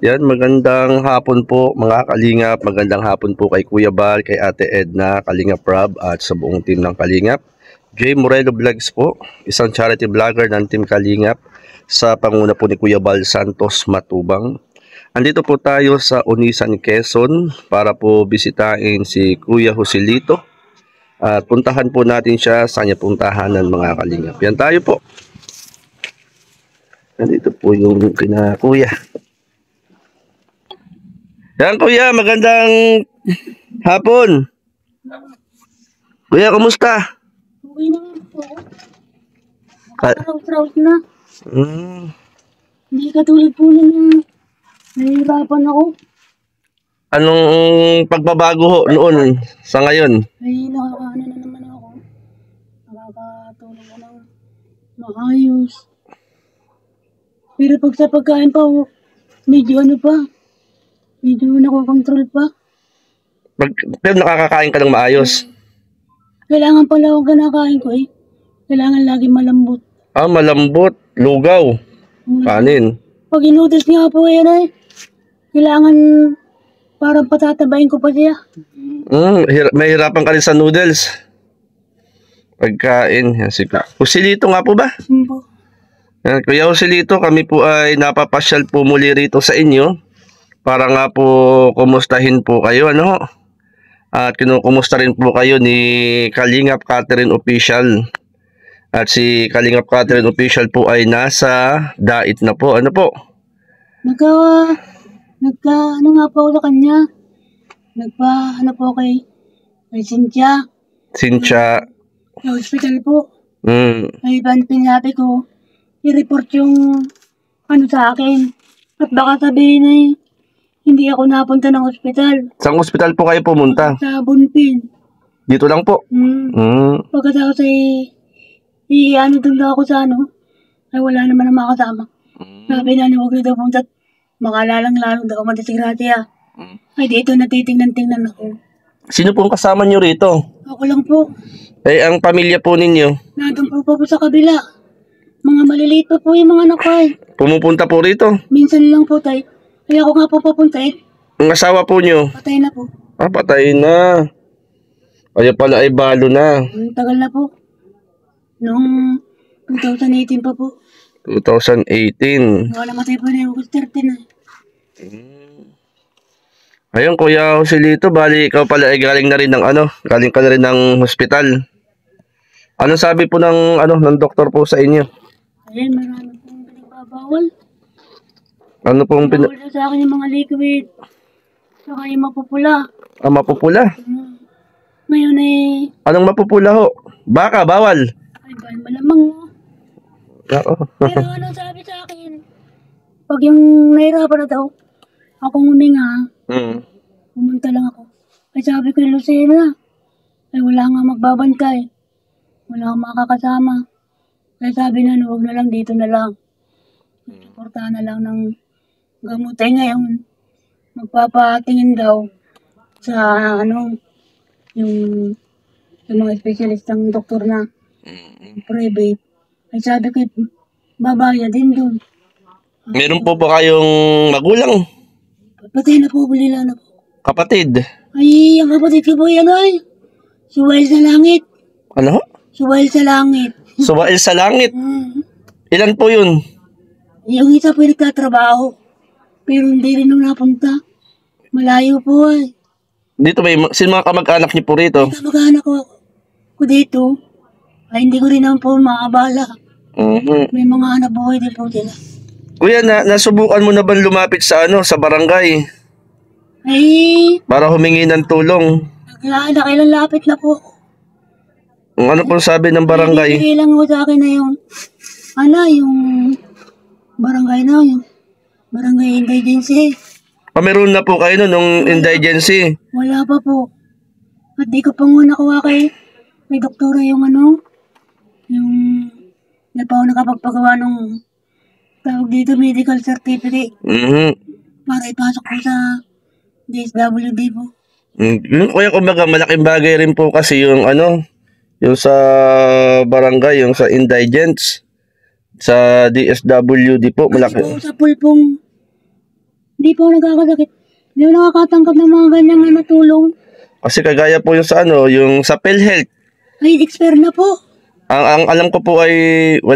Yan, magandang hapon po mga Kalingap. Magandang hapon po kay Kuya Bal, kay Ate Edna, Kalingap Rob at sa buong team ng Kalingap. Jay Morelo Vlogs po, isang charity vlogger ng Team Kalingap sa panguna po ni Kuya Bal Santos Matubang. Andito po tayo sa Onisan, Quezon para po bisitahin si Kuya Joselito at puntahan po natin siya sa kanya puntahanan mga Kalingap. Yan tayo po. Nandito po yung kina Kuya. Yan Kuya, magandang hapon. Kuya, kumusta? Okay naman po. Nakaraos na. Hindi katulad po na nahihirapan ako. Anong pagbabago ho noon sa ngayon? Ay, nakakaano na naman ako. Nakakatulong ko ng maayos. Pero pag sa pagkain pa, medyo ano pa. Medyo nakokontrol pa. Pero nakakakain ka ng maayos? Kailangan pala akong kinakain ko eh. Kailangan lagi malambot. Ah, malambot, lugaw, kanin. Pag i-noodles nga po yan eh. Kailangan parang patatabayin ko pa siya. May hirapan ka rin sa noodles. Pagkain. Yan, sige. Joselito nga po ba? Po. Yan, Kuya Joselito, kami po ay napapasyal po muli rito sa inyo para nga po kumustahin po kayo, ano? At kinukumusta rin po kayo ni Kalingap Catherine Official. At si Kalingap Catherine Official po ay nasa Dait na po. Ano po? Ano nga po sa kanya? Ano po kay Cynthia. Cynthia. Sa hospital po. Mm. Ay, pinabi ko, i-report yung ano sa akin. At baka sabihin ay, hindi ako napunta ng hospital. Saan hospital po kayo pumunta? Sa Bunpin. Dito lang po? Pagkatapos ay, ano doon daw ako sa ano, ay wala naman ang makasama. Sabi na, huwag na daw punta. Makalalang-lalong daw ako madisigrasya. Ay, dito natitingnan-tingnan ako. Sino pong kasama nyo rito? Ako lang po. Eh, ang pamilya po ninyo? Nandun po sa kabila. Mga maliliit pa po yung mga anak ko eh. Pumupunta po rito? Minsan lang po tayo. Kaya ako nga po papunta eh. Ang asawa po nyo? Patay na po. Ah, patay na. Kaya pala ay balo na. Tagal na po. Noong 2018 pa po. 2018. Wala namatay po na yung 13 na. Ayun, Kuya Joselito, bali ikaw pala ay galing na rin ng ano, galing ka na rin ng hospital. Anong sabi po ng doktor po sa inyo? Ayun, marami pong pinagbabawal. Ano pong Bawal na sa akin yung mga liquid. Saka yung mapupula. Ah, mapupula? Ngayon eh, Anong mapupula ho? Baka, bawal. ay malamang mo. Oo. Pero anong sabi sa akin? Pag yung nahirapan na daw, akong huminga, pumunta lang ako. Ay sabi ko yung Lucena, ay wala nga magbabantay. Wala akong makakasama. Kaya sabi na, huwag na lang dito na lang. Suportahan na lang ng gamot. Ay ngayon, magpapatingin daw sa yung mga espesyalistang doktor na private. Ay sabi ko, babaya din doon. Meron po ba kayong magulang? Patay na po, bulila na po. Kapatid? Ay, ang kapatid ko po yan ay. Suwail sa langit. Ano ho? Suwail sa langit. Suwail sa langit? Ilan po yun? Yung isa po yung nagtatrabaho. Pero hindi rin nung napunta. Malayo po ay. Dito sino mga kamag-anak niyo po rito? Kamag-anak ko dito. Ay hindi ko rin naman po makabala. May mga anak buhay din po sila. Kuya, nasubukan mo na ba lumapit sa sa barangay? Ay, Para humingi ng tulong? nakailang lapit na po. Ano pong sabi ng barangay? Hindi lang po sa akin na yung barangay na yung barangay indigency. Meron na po kayo nung indigency? Wala pa po. At di ko pa muna nakuha kay doktora yung yung na pa ako nakapagpagawa nung tawag dito medical certificate. Para ipasok ko sa DSWD po. Kuya, kumbaga malaking bagay rin po kasi yung yung sa barangay, yung sa indigents, sa DSWD po, malaki. Sa pulpong Hindi po ako nagkakasakit. Hindi ako nakakatanggap ng mga ganyang tulong. Kasi kagaya po yung sa ano, yung sa PhilHealth. Ay, expert na po. Ang alam ko po ay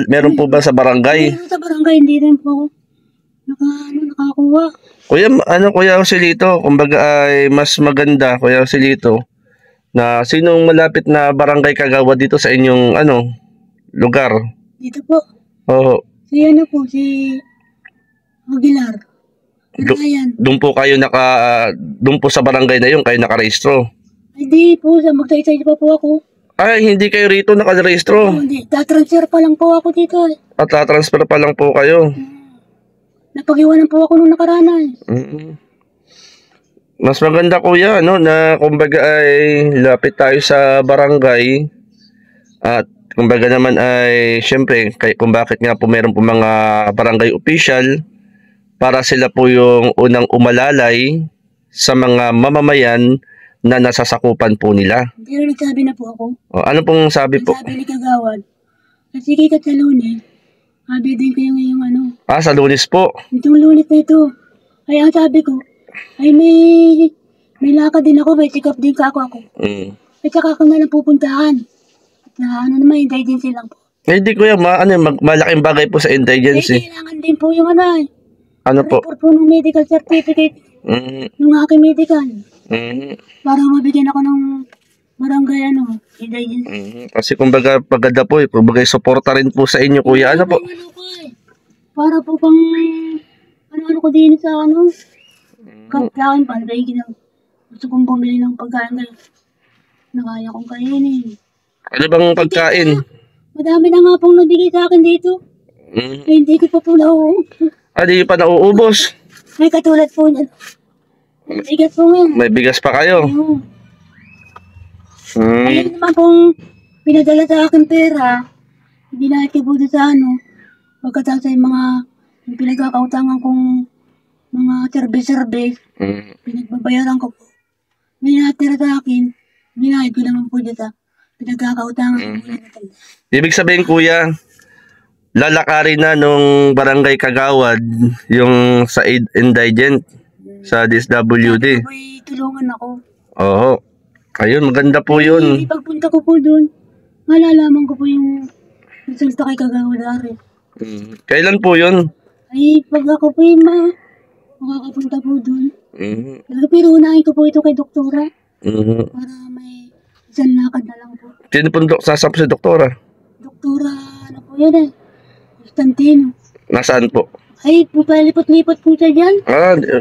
meron po ba sa barangay? Pero sa barangay, hindi rin po ako nakakuha. Kuya Joselito, kumbaga ay mas maganda, Kuya Joselito, na sinong malapit na barangay kagawad dito sa inyong lugar? Dito po. Oo. Si Aguilar. Ayan. Doon po kayo doon po sa barangay na yun kayo nakarehistro. Hindi po, sa magsaysay pa po ako. Ay, hindi kayo rito nakarehistro. Hindi, tatransfer pa lang po ako dito. At tatransfer pa lang po kayo. Napag-iwanan po ako nung nakaraan. Mas maganda kuya, na kumbaga ay lapit tayo sa barangay. At kumbaga naman ay syempre kung bakit nga po meron po mga barangay official para sila po yung unang umalalay sa mga mamamayan na nasasakupan po nila. Pero nagsabi na po ako. Ano pong sabi po? Sabi ni Kagawad, kasi kikat sa Lunes, sabi din ko yung Sa Lunes po. itong Lunes na ito. Kaya ang sabi ko, ay may lakad din ako, may check-up din ka ako. At saka ako na lang pupuntahan. At naman, indigency lang po. Hindi kuya, malaking bagay po sa indigency. Kailangan din po yung Ano po? report po ng medical certificate ng aking medical. Para mabigyan ako ng barangay indigency. Kasi kumbaga paganda po kumbaga suporta rin po sa inyo kuya. Ano po? Para po pang ano ko din sa kakain panday ginang. Gusto kong bumili ng pagkain ngayon. Nakaya kong kainin. Ano bang pagkain? Madami na nga pong nabigay sa akin dito. Ay, hindi ko pa po nauubos. Di pa nauubos. Ay, katulad po niya. Bigas po ngayon. May bigas pa kayo. Ayun naman pong pinadala sa akin pera. Binahit ko po doon sa pagkatapos yung yung pinagkakautangan kong mga service. Pinagbabayaran ko po. May natira sa akin. Binahit ko naman po doon sa pinagkakautangan ko. Ibig sabihin kuya, lalakarin na nung barangay Kagawad yung sa indigent sa DSWD. May tulungan ako. Oo. Ayun, maganda po yun. Pagpunta ko po doon, malalaman ko po yung resulta kay Kagawad Ari. Kailan po yun? Ay, pag ako po yung makakapunta po doon. Pero unahin ko po ito kay doktora. Para may isang lakad na lang po. Sino po sasap si doktora? Doktora, po yun Constantino. Nasaan po? Ay, pupalipot-lipot po siya dyan.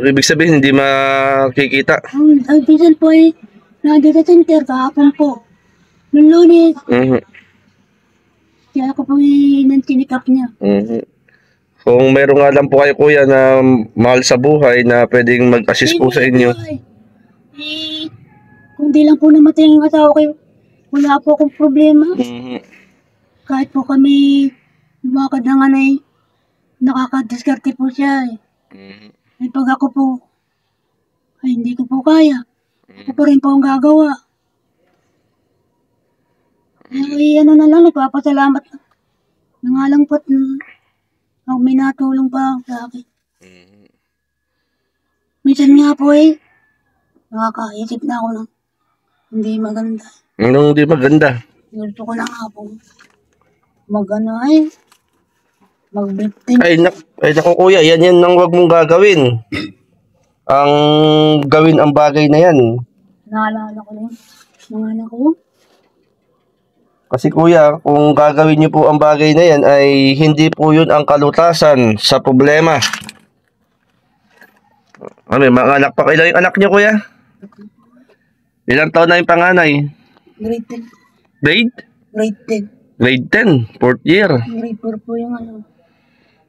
Ibig sabihin hindi makikita. Ang pisan po ay nandito sa center kahapon po. Noong Lunes. Kaya ako po nansinikap niya. Kung meron nga lang po kayo kuya na mahal sa buhay na pwedeng mag-assist po sa inyo. Kung di lang po namatay ang asawa ko, wala po akong problema. Kahit po kami lumakad ng nakakadiskarte po siya Ay pag ako po, ay hindi ko po kaya. Ako pa rin po ang gagawa. Ay na lang, nagpapasalamat na nga lang po may natulong pa sa akin. Minsan nga po nakakaisip na ako ng hindi maganda. Anong hindi maganda? Gusto ko na nga po mag-victim. Ay naku kuya, yan ang wag mong gagawin. Ang gawin ang bagay na yan. Naalala ko lang mga anak ko. Kasi kuya, kung gagawin niyo po ang bagay na yan ay hindi po yun ang kalutasan sa problema. Mga anak pa. Ilan yung anak niyo kuya? Ilang taon na yung panganay? Grade 10. Grade? Grade 10. Grade 10, 4th year. Grade 4 po yung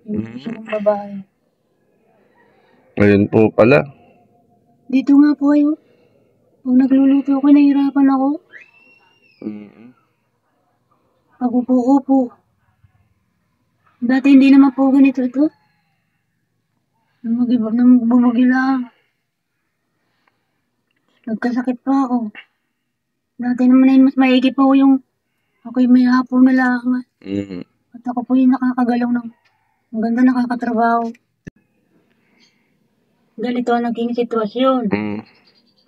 yung gusto kong babae. Ayun po pala. Dito nga po Pag nagluluto ako, nahihirapan ako. Pag upo-upo. Dati hindi naman po ganito ito. Bumagi lang. Nagkasakit pa ako. Dati naman ay mas maigi pa ako ako'y may hapon na lang. At ako po yung nakakagalaw ng maganda nakakatrabaho. ganito ang naging sitwasyon.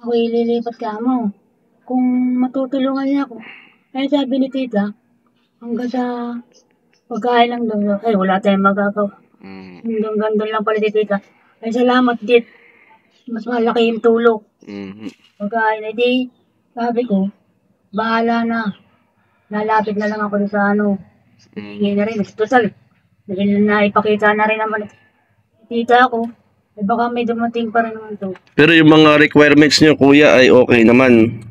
Ako ililipat ka mo. Kung matutulungan niya ako. Kaya sabi ni tita, hanggang sa pagkain lang daw. Ay, wala tayong magagawa. Hanggang gandun lang pala ni tita. Ay, salamat dit. Mas malaki yung tulong. Pagkain, ay di, sabi ko, bahala na. Lalapit na lang ako sa ano. Hingi na rin. Total, dahil na ipakita na rin naman tita ako. Eh baka may dumating pa rin naman to. Pero yung mga requirements niyo, kuya, ay okay naman.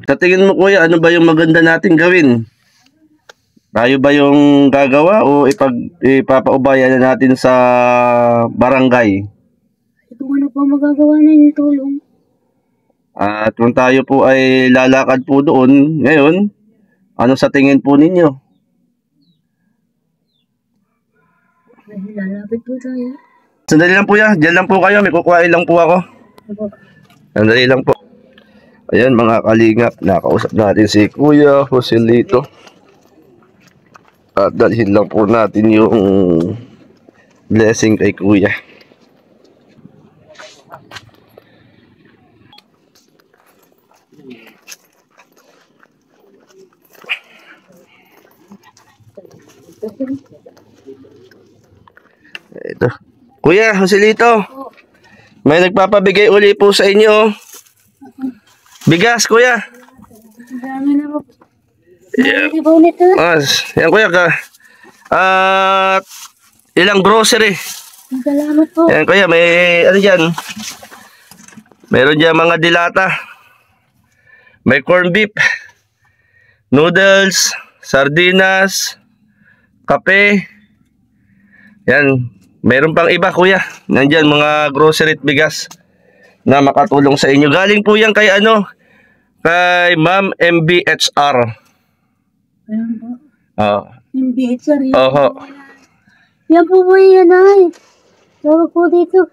Sa tingin mo, kuya, ano ba yung maganda natin gawin? Tayo ba yung gagawa o ipapaubayan na natin sa barangay? Kung ano po magagawa na yung tulong. At kung tayo po ay lalakad po doon ngayon, ano sa tingin po ninyo? Ay, lalapit po tayo. Sandali lang po yan. Diyan lang po kayo. May kukuhain lang po ako. Sandali lang po. Ayan mga kalingap. Nakausap natin si Kuya Joselito. At dalhin lang po natin yung blessing kay Kuya. Ito. Kuya Joselito, may nagpapabigay uli po sa inyo. Bigas, kuya. Dami na po. Dami po nito. Yan kuya ka. At ilang grocery. Salamat po. Yan kuya, may ano dyan. Meron dyan mga dilata. May corned beef, noodles, sardinas, kape. Yan. Meron pang iba kuya. Nandyan mga grocery at bigas na makatulong sa inyo. Galing po yan kay ano? Kay Ma'am MBHR. Ayan po. Oo. MBHR yan. Oho. Yan po po yan ay. Tawag po dito.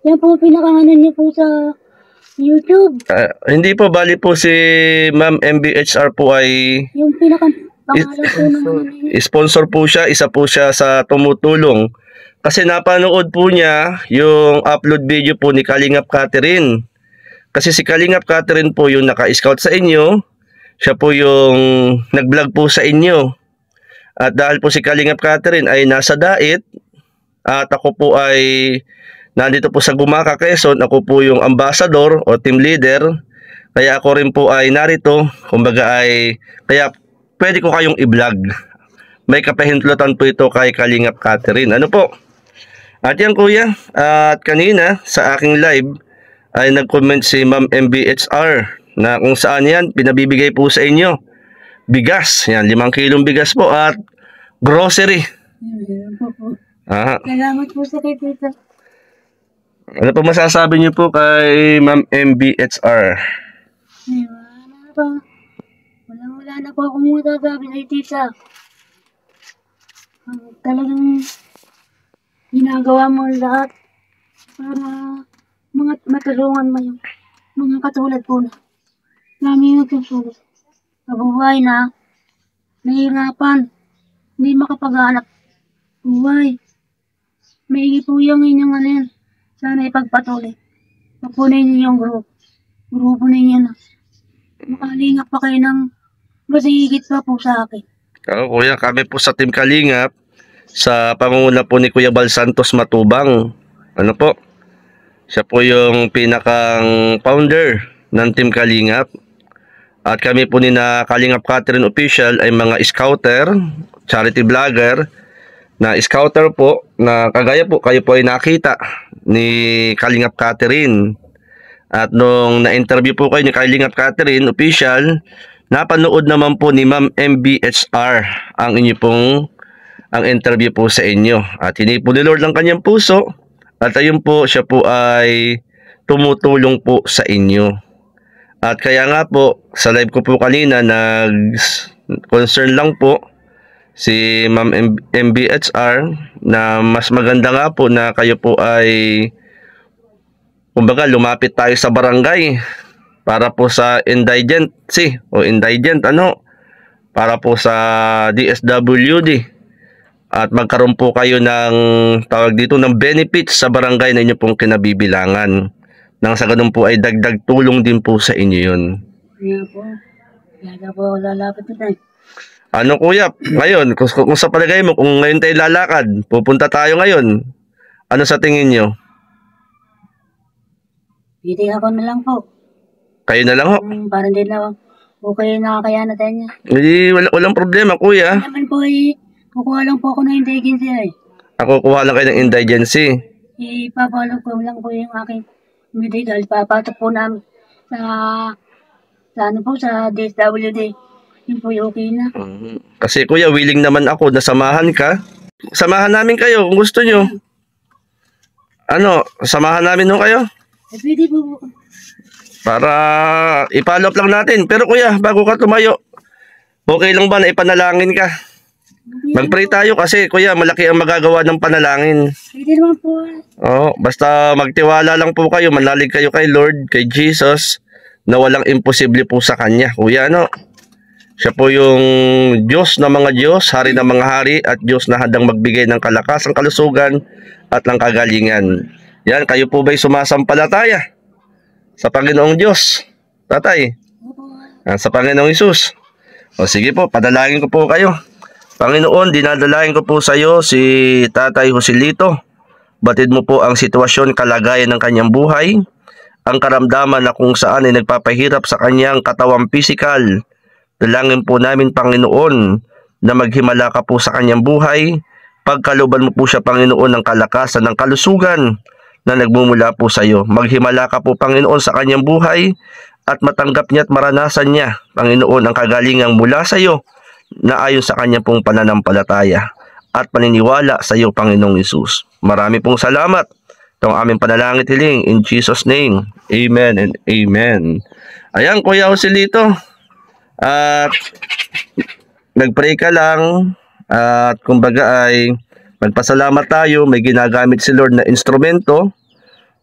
Yan po pinakanan niyo po sa YouTube. Hindi po, bali po si Ma'am MBHR po ay Yung pinakapangalan po naman. sponsor po siya. Isa po siya sa tumutulong. Kasi napanood po niya yung upload video po ni Kalingap Catherine. Kasi si Kalingap Catherine po yung naka-scout sa inyo. Siya po yung nag-vlog po sa inyo. At dahil po si Kalingap Catherine ay nasa Dait, at ako po ay nandito po sa Gumaka, Quezon. Ako po yung ambassador o team leader. Kaya ako rin po ay narito. Kumbaga ay, kaya pwede ko kayong i-vlog. May kapahintulutan po ito kay Kalingap Catherine. Ano po? At yan kuya, at kanina sa aking live ay nag-comment si Ma'am MBHR na kung saan yan pinabibigay po sa inyo. Bigas, yan 5 kilong bigas po at grocery. Ayan po. Aha. Salamat po sa kay tita. Ano po masasabi niyo po kay Ma'am MBHR? Ay, wala na pa. Wala na po akong masasabi kay tita. Talagang ginagawa mo lahat para matulungan mo yung mga katulad po na namin nagsusulit. Kabuhay na nahihirapan, hindi makapaghanap buhay. May po yung inyong ano yan. Sana ipagpatuloy. Papunin niyo yung grupo ninyo na makalingap pa kayo ng mas higit pa po sa akin. Oo kuya, kami po sa Team Kalingap sa pangunguna po ni Kuya Bal Santos Matubang. Ano po? Siya po yung pinakang founder ng Team Kalingap. At kami po ni na Kalingap Catherine Official ay mga scouter, charity vlogger, na scouter po, na kagaya po, kayo po ay nakita ni Kalingap Catherine. At nung na-interview po kayo ni Kalingap Catherine Official, napanood naman po ni Ma'am MBHR ang inyo pong ang interview po sa inyo. At hindi po ni Lord ang kanyang puso. At ayun po, siya po ay tumutulong po sa inyo. At kaya nga po, sa live ko po kanina, nag-concern lang po si Ma'am MBHR na mas maganda nga po na kayo po ay kumbaga lumapit tayo sa barangay para po sa indigency o indigent ano, para po sa DSWD at magkaroon po kayo ng tawag dito ng benefits sa barangay na inyo pong kinabibilangan. Nang sa ganun po ay dagdag tulong din po sa inyo yun. Kaya po. Kaya po lalapit na tayo. Ano kuya, ngayon, kung sa palagay mo, kung ngayon tayo lalakad, pupunta tayo ngayon, ano sa tingin nyo? Hindi ako na lang po. Kayo na lang ho. Parang hindi na okay nakakaya na tayo niya. Hindi, walang problema kuya. Hindi naman po kukuha lang po ako ng indigency ay. Ako kuha lang kayo ng indigency. Ipapalo ko lang po yung aking medical. Papatok po namin sa ano po, sa DSWD. Yun po yung okay na. Kasi kuya, willing naman ako na samahan ka. Samahan namin kayo kung gusto nyo. Ano, samahan namin nung kayo? Pwede po. Para i-follow up lang natin. Pero kuya, bago ka tumayo, okay lang ba na ipanalangin ka? Mag-pray tayo kasi kuya, malaki ang magagawa ng panalangin. Pwede naman po. Oh, basta magtiwala lang po kayo, manalig kayo kay Lord, kay Jesus, na walang imposible po sa Kanya. Kuya, ano? Siya po yung Diyos ng mga Diyos, Hari ng mga Hari, at Diyos na handang magbigay ng kalakasan, kalusugan, at ng kagalingan. Yan, kayo po ba'y sumasampalataya sa Panginoong Diyos? Tatay? Sa Panginoong Hesus? O sige po, padalangin ko po kayo. Panginoon, dinadalangin ko po sa iyo si Tatay Joselito. Batid mo po ang sitwasyon, kalagayan ng kanyang buhay, ang karamdaman na kung saan ay nagpapahirap sa kanyang katawang pisikal. Dalangin po namin, Panginoon, na maghimala ka po sa kanyang buhay. Pagkaluban mo po siya, Panginoon, ng kalakasan, ng kalusugan na nagmumula po sa iyo. Maghimala ka po, Panginoon, sa kanyang buhay at matanggap niya at maranasan niya, Panginoon, ang kagalingang mula sa iyo na ayon sa kanyang pong pananampalataya at paniniwala sa iyo, Panginoong Hesus. Marami pong salamat. Ito ang aming panalangin hiling in Jesus' name. Amen and amen. Ayan, Kuya Joselito. At nagpray ka lang at kumbaga ay magpasalamat tayo, may ginagamit si Lord na instrumento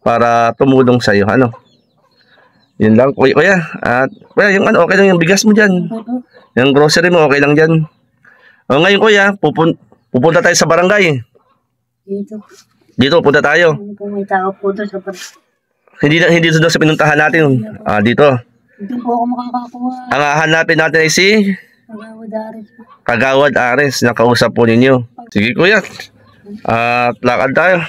para tumulong sa iyo. Ano? Yun lang kuya. At kuya, yung ano, okay lang yung bigas mo diyan. Yung grocery mo okay lang diyan. O ngayon kuya, pupunta tayo sa barangay. Dito punta tayo. May tao po doon sa Hindi doon sa pinuntahan natin. Dito. Doon po ako makakakuha. Ang hahanapin natin ay si Kagawad Ares. Kagawad Ares, nakausap po ninyo. Sige kuya, at lakad tayo.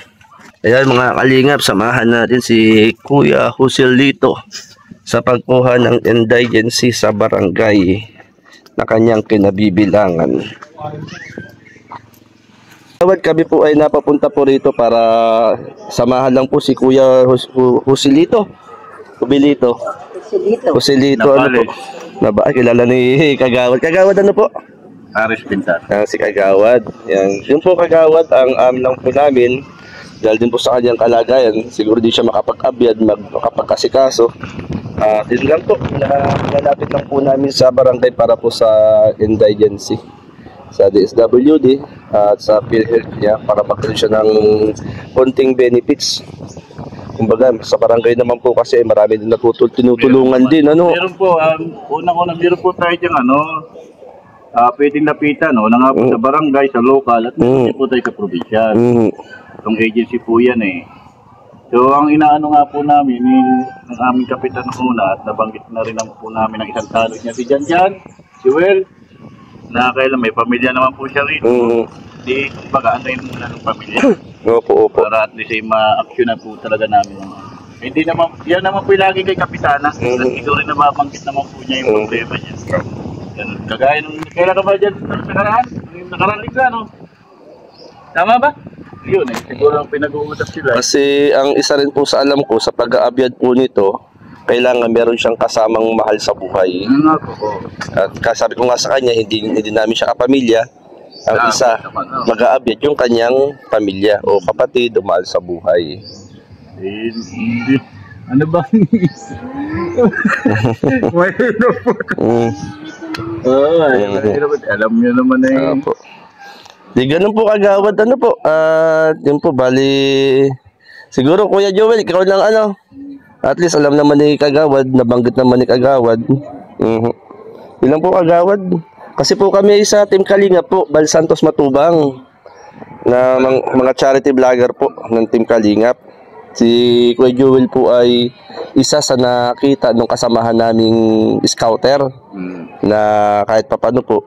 Ayan mga kalingap, samahan natin si Kuya Joselito sa pagkuha ng indigency sa barangay na kanyang kinabibilangan. Kagawad, kami po ay napapunta po rito para samahan lang po si Kuya Joselito. Joselito, ano po? Kilala ni Kagawad. Kagawad, ano po? Aris Pintar. Si Kagawad. Yan. Yung po Kagawad, ang lang po namin, dahil din po sa kanyang kalagayan, siguro di siya makapag-abyad, makapagkasikaso. Din lang po, nalapit lang po namin sa barangay para po sa indigency. Sa DSWD at sa PhilHealth niya para magkaroon siya ng konting benefits. Kumbaga, sa barangay naman po kasi marami din tinutulungan din, ano? Meron po, unang-una, meron po tayo dyan, pwedeng lapitan, nga po sa barangay, sa local, at meron po tayo sa probinsya. Itong agency po yan eh. So, ang inaano nga po namin, ng aming kapitan una, at nabanggit na rin po namin ng isang tanod niya, si Jan, si Well, na kailan may pamilya naman po siya rin. Di, kumbaga, ano yun muna ng pamilya. Opo. Para at least ay ma-action na po talaga namin. Hindi naman, yan naman po lagi kay Kapitana. At ito rin na mabanggit naman po niya yung problema niya. Ganun. Kagaya nung, kailan ka ba dyan nakaraan? Yung nakaraan linggo, no? Tama ba? Yun eh, siguro ang pinag-uusap sila. Kasi ang isa rin po sa alam ko, sa pag-aabyad po nito, kailangan meron siyang kasamang mahal sa buhay. At sabi ko nga sa kanya, hindi namin siya kapamilya. Ang isa, mag-aabyad yung kanyang pamilya o kapatid o mahal sa buhay. Ano ba? Mahirap po. Alam niyo naman eh. Di ganun po Kagawad, ano po. Yun po, bali. Siguro Kuya Joel, ikaw lang ano. At least alam naman ni Kagawad, nabanggit naman ni Kagawad. Yun lang po Kagawad. Kasi po kami sa Team Kalinga po, Bal Santos Matubang. na mga charity vlogger po ng Team Kalingap. Si Kuya Joel po ay isa sa nakita nung kasamahan naming scouter na kahit papano po,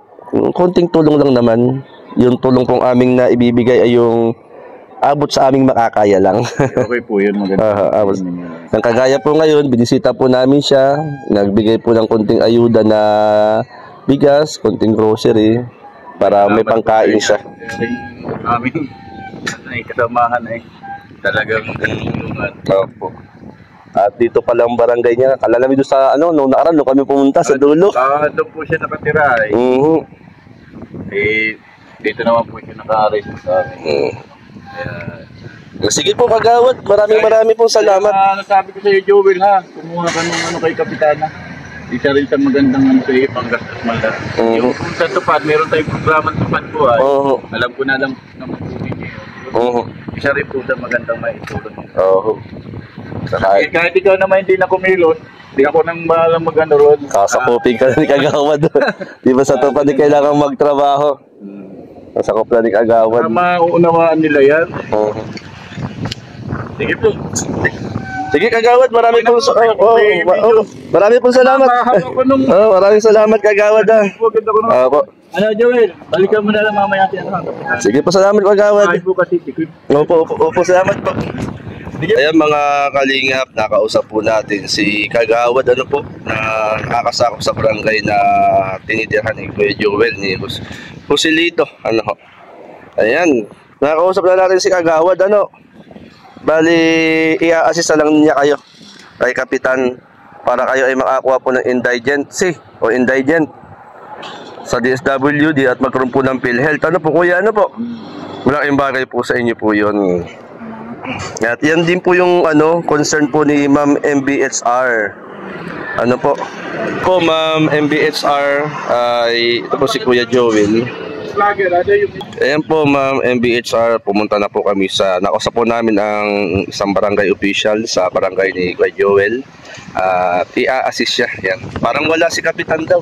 konting tulong lang naman. Yung tulong pong aming na ibibigay ay yung abot sa aming makakaya lang. Okay po yun, maganda. Nang kagaya po ngayon, binisita po namin siya, nagbigay po ng konting ayuda na bigas, konting grocery, para may pangkain siya. Aming kasamahan talagang tulungan. Opo. At dito pala ang barangay niya. Kalala namin doon sa nung nakaraan nung kami pumunta sa dulo. Doon po siya nakatira dito naman po siya naka-arrest sa amin. Sige po kagawad, maraming pong salamat. Nasabi ko sa iyo, Joel, kumuha ka ng kay Kapitana. Isa rin sa magandang sa iyo, panggastos man lang. Yung sa tupad, meron tayong programa tupad po alam ko na lang naman po ninyo. Isa rin po sa magandang maitulong. Kahit ikaw naman hindi na kumilot, hindi ako nang malang mag-ano ron. Kasakupin ka na ni kagawad. Di ba sa tupad di kailangan magtrabaho? Kasakop na ni kagawad. Para mauunawaan nila yan. Sige po. Sige kagawad, maraming pong salamat. Maraming salamat kagawad. Ano Joel, balikan mo na lang mamaya natin. Sige po, salamat kagawad. Opo, salamat po. Ayan mga kalingap, nakausap po natin si kagawad po na nakakasakop sa barangay na tinitirhan ni Kuya Joel ni Joselito. Ayan, nakausap na natin si kagawad bali i-assist lang niya kayo kay Kapitan para kayo ay makakuha po ng indigency o indigent sa DSWD at magkaroon po ng PhilHealth. Po kuya, po? Malaking bagay po sa inyo po yun. At yan din po yung concern po ni Ma'am MBHR. Po Ma'am MBHR ay ito po si Kuya Joel. Ayan po Ma'am MBHR, pumunta na po kami nakausap po namin ang isang barangay official sa barangay ni Kuya Joel. I-assist siya. Yan. Parang wala si Kapitan daw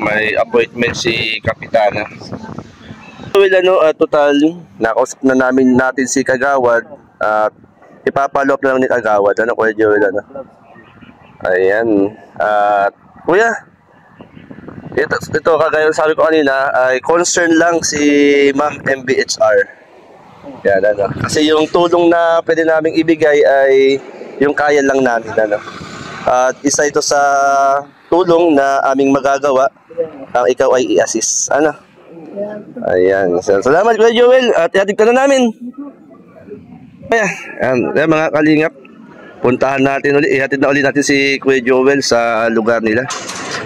may appointment si Kapitana. Total, nakausap na natin si kagawad at ipapalo up na lang ni kagawad. Kuya Joel, Ayan. At kuya, ito kagaya sabi ko kanina ay concern lang si Ma'am MBHR. Yan, kasi yung tulong na pwede naming ibigay ay yung kaya lang namin. At isa ito sa tulong na aming magagawa ang ikaw ay i-assist. Ayan. Salamat Kuya Joel at ihatid ka na namin. Ayan mga kalingap, puntahan natin ulit, ihatid na ulit natin si Kuya Joel sa lugar nila.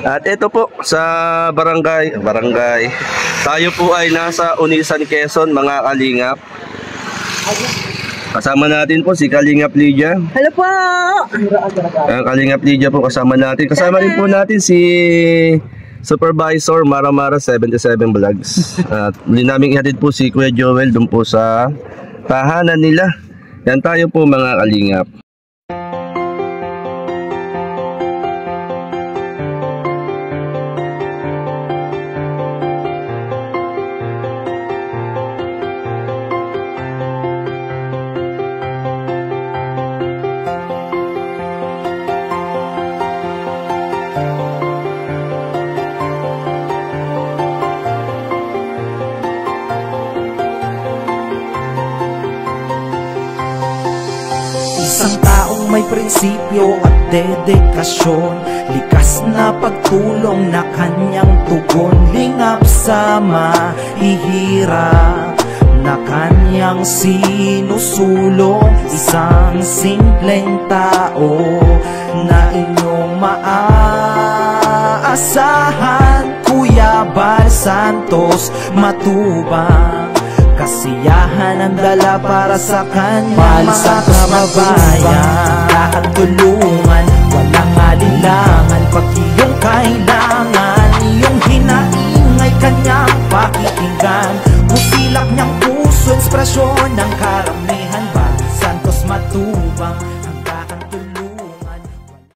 At ito po sa barangay. Tayo po ay nasa Unisan, Quezon mga kalingap. Kasama natin po si Kalingap Lydia. Hello po! Kalingap Lydia po kasama natin. Kasama rin po natin si Supervisor Mara 77 Vlogs. At muli namin ihatid po si Kuya Joel doon po sa tahanan nila. Yan tayo po mga kalingap. Isang taong may prinsipyo at dedikasyon, likas na pagtulong na kanyang tugon, lingap sa mahihirap na kanyang sinusulong. Isang simpleng tao na inyong maaasahan, Kuya Bal Santos Matubang. Kasiyahan ang dala para sa kanyang mga kababayan. Lahat tulungan, walang alinlangan. Pag iyong kailangan, iyong hinaing ay kanyang pakikinggan. Pusilak niyang puso, ekspresyon ng